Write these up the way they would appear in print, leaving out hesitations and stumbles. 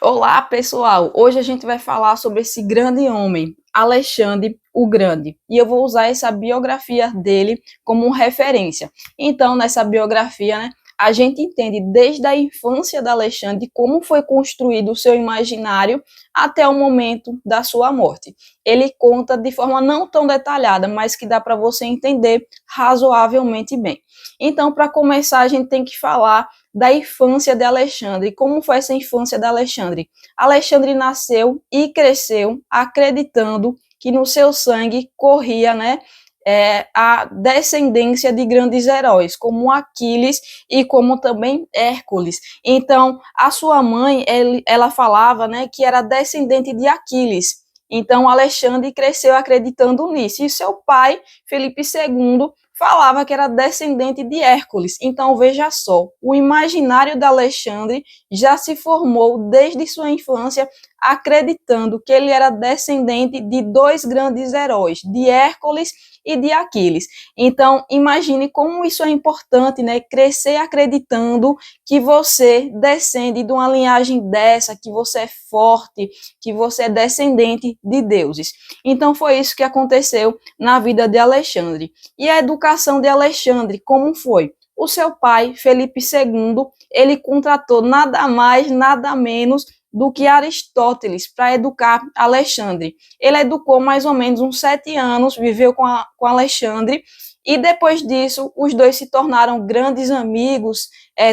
Olá, pessoal! Hoje a gente vai falar sobre esse grande homem, Alexandre o Grande, e eu vou usar essa biografia dele como referência. Então, nessa biografia, a gente entende desde a infância de Alexandre como foi construído o seu imaginário até o momento da sua morte. Ele conta de forma não tão detalhada, mas que dá para você entender razoavelmente bem. Então, para começar, a gente tem que falar da infância de Alexandre. Como foi essa infância de Alexandre? Alexandre nasceu e cresceu acreditando que no seu sangue corria, a descendência de grandes heróis, como Aquiles e como também Hércules. Então, a sua mãe, ela falava, que era descendente de Aquiles. Então, Alexandre cresceu acreditando nisso. E seu pai, Felipe II, falava que era descendente de Hércules. Então, veja só, o imaginário de Alexandre já se formou desde sua infância acreditando que ele era descendente de dois grandes heróis, de Hércules e de Aquiles. Então, imagine como isso é importante, crescer acreditando que você descende de uma linhagem dessa, que você é forte, que você é descendente de deuses. Então, foi isso que aconteceu na vida de Alexandre. E a educação de Alexandre, como foi? O seu pai, Felipe II, ele contratou nada mais, nada menos do que Aristóteles para educar Alexandre. Ele educou mais ou menos uns 7 anos, viveu com Alexandre, e depois disso, os dois se tornaram grandes amigos,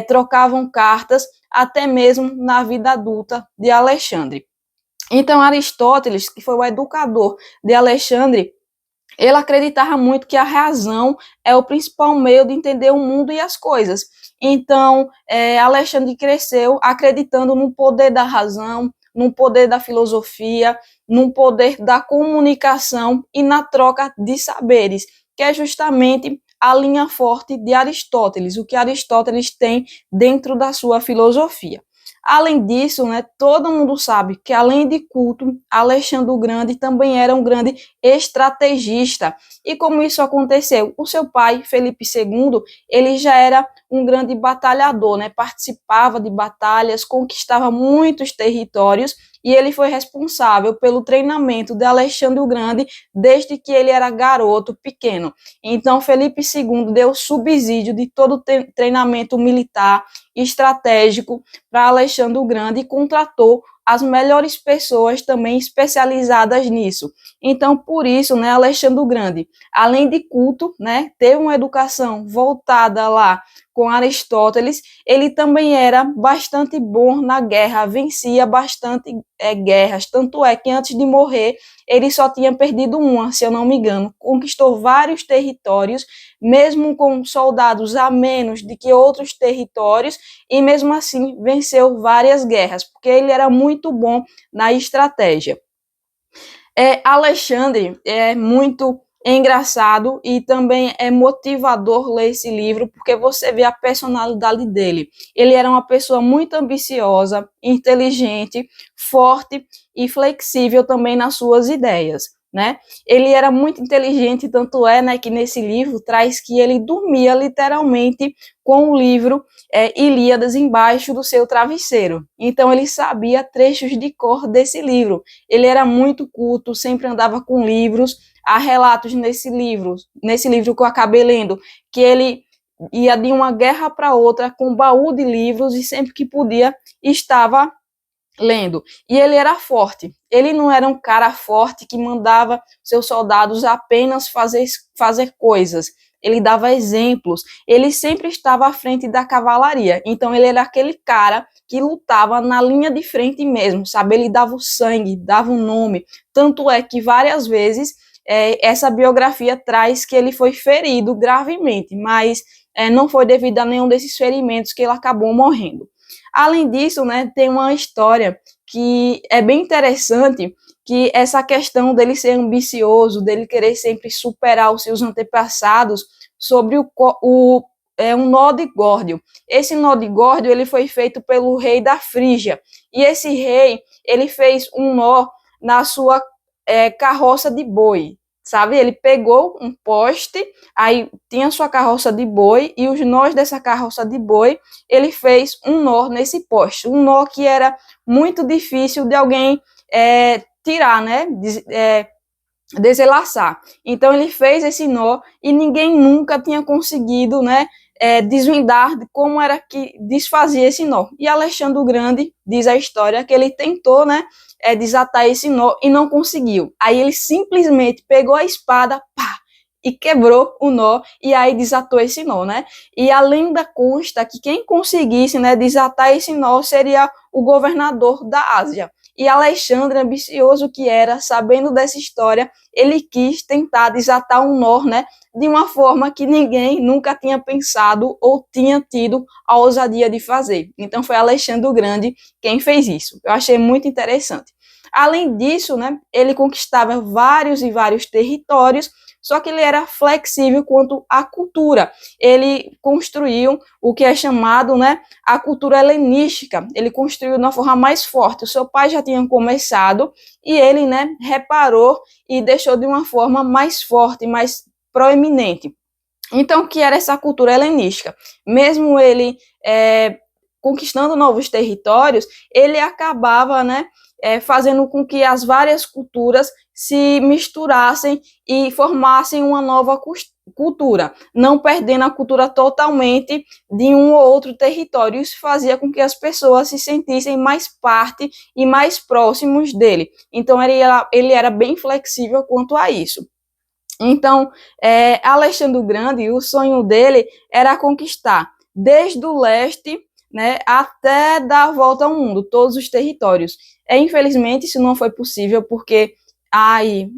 trocavam cartas, até mesmo na vida adulta de Alexandre. Então, Aristóteles, que foi o educador de Alexandre, ele acreditava muito que a razão é o principal meio de entender o mundo e as coisas. Então, Alexandre cresceu acreditando no poder da razão, no poder da filosofia, no poder da comunicação e na troca de saberes, que é justamente a linha forte de Aristóteles, o que Aristóteles tem dentro da sua filosofia. Além disso, todo mundo sabe que, além de culto, Alexandre o Grande também era um grande estrategista. E como isso aconteceu? O seu pai, Felipe II, ele já era um grande batalhador, participava de batalhas, conquistava muitos territórios, e ele foi responsável pelo treinamento de Alexandre o Grande desde que ele era garoto, pequeno. Então, Felipe II deu subsídio de todo o treinamento militar estratégico para Alexandre o Grande e contratou as melhores pessoas também especializadas nisso. Então, por isso, Alexandre o Grande, além de culto, ter uma educação voltada lá com Aristóteles, ele também era bastante bom na guerra, vencia bastante guerras, tanto é que antes de morrer, ele só tinha perdido uma, se eu não me engano, conquistou vários territórios, mesmo com soldados a menos do que outros territórios, e mesmo assim venceu várias guerras, porque ele era muito bom na estratégia. Alexandre é muito engraçado e também é motivador ler esse livro, porque você vê a personalidade dele. Ele era uma pessoa muito ambiciosa, inteligente, forte e flexível também nas suas ideias. Ele era muito inteligente, tanto é que nesse livro traz que ele dormia literalmente com o livro Ilíadas embaixo do seu travesseiro. Então ele sabia trechos de cor desse livro. Ele era muito culto, sempre andava com livros. Há relatos nesse livro que eu acabei lendo, que ele ia de uma guerra para outra com um baú de livros e sempre que podia estava lendo. E ele era forte. Ele não era um cara forte que mandava seus soldados apenas fazer coisas. Ele dava exemplos. Ele sempre estava à frente da cavalaria. Então ele era aquele cara que lutava na linha de frente mesmo, sabe? Ele dava o sangue, dava o nome. Tanto é que várias vezes essa biografia traz que ele foi ferido gravemente, mas não foi devido a nenhum desses ferimentos que ele acabou morrendo. Além disso, tem uma história que é bem interessante, que essa questão dele ser ambicioso, dele querer sempre superar os seus antepassados, sobre um nó de Górdio. Esse nó de Górdio ele foi feito pelo rei da Frígia, e esse rei ele fez um nó na sua carroça de boi, sabe? Ele pegou um poste, aí tinha sua carroça de boi e os nós dessa carroça de boi, ele fez um nó nesse poste, um nó que era muito difícil de alguém tirar, né? Desenlaçar. Então ele fez esse nó e ninguém nunca tinha conseguido, né, desvendar de como era que desfazia esse nó. E Alexandre o Grande diz a história que ele tentou, né, desatar esse nó e não conseguiu. Aí ele simplesmente pegou a espada, pá, e quebrou o nó e aí desatou esse nó, né? E a lenda consta que quem conseguisse, né, desatar esse nó seria o governador da Ásia. E Alexandre, ambicioso que era, sabendo dessa história, ele quis tentar desatar um nó, né, de uma forma que ninguém nunca tinha pensado ou tinha tido a ousadia de fazer. Então foi Alexandre o Grande quem fez isso. Eu achei muito interessante. Além disso, né, ele conquistava vários e vários territórios, só que ele era flexível quanto à cultura. Ele construiu o que é chamado, né, a cultura helenística. Ele construiu de uma forma mais forte. O seu pai já tinha começado e ele, né, reparou e deixou de uma forma mais forte, mais proeminente. Então, o que era essa cultura helenística? Mesmo ele conquistando novos territórios, ele acabava, né, fazendo com que as várias culturas se misturassem e formassem uma nova cultura, não perdendo a cultura totalmente de um ou outro território. Isso fazia com que as pessoas se sentissem mais parte e mais próximos dele. Então, ele era bem flexível quanto a isso. Então, Alexandre o Grande, o sonho dele era conquistar desde o leste, né, até dar a volta ao mundo, todos os territórios. Infelizmente, isso não foi possível porque há aí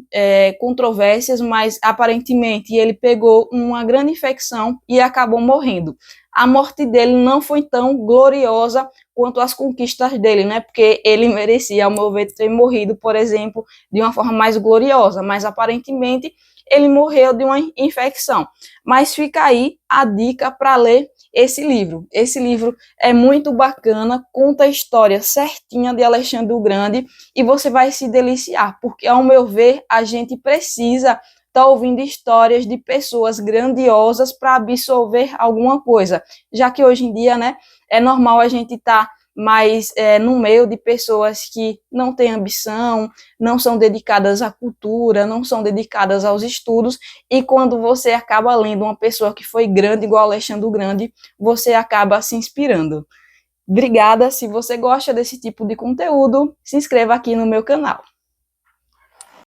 controvérsias, mas aparentemente ele pegou uma grande infecção e acabou morrendo. A morte dele não foi tão gloriosa quanto as conquistas dele, né? Porque ele merecia, ao meu ver, ter morrido, por exemplo, de uma forma mais gloriosa, mas aparentemente ele morreu de uma infecção. Mas fica aí a dica para ler esse livro. Esse livro é muito bacana, conta a história certinha de Alexandre o Grande e você vai se deliciar, porque, ao meu ver, a gente precisa estar ouvindo histórias de pessoas grandiosas para absorver alguma coisa, já que hoje em dia, né, é normal a gente estar mas no meio de pessoas que não têm ambição, não são dedicadas à cultura, não são dedicadas aos estudos, e quando você acaba lendo uma pessoa que foi grande, igual Alexandre o Grande, você acaba se inspirando. Obrigada, se você gosta desse tipo de conteúdo, se inscreva aqui no meu canal.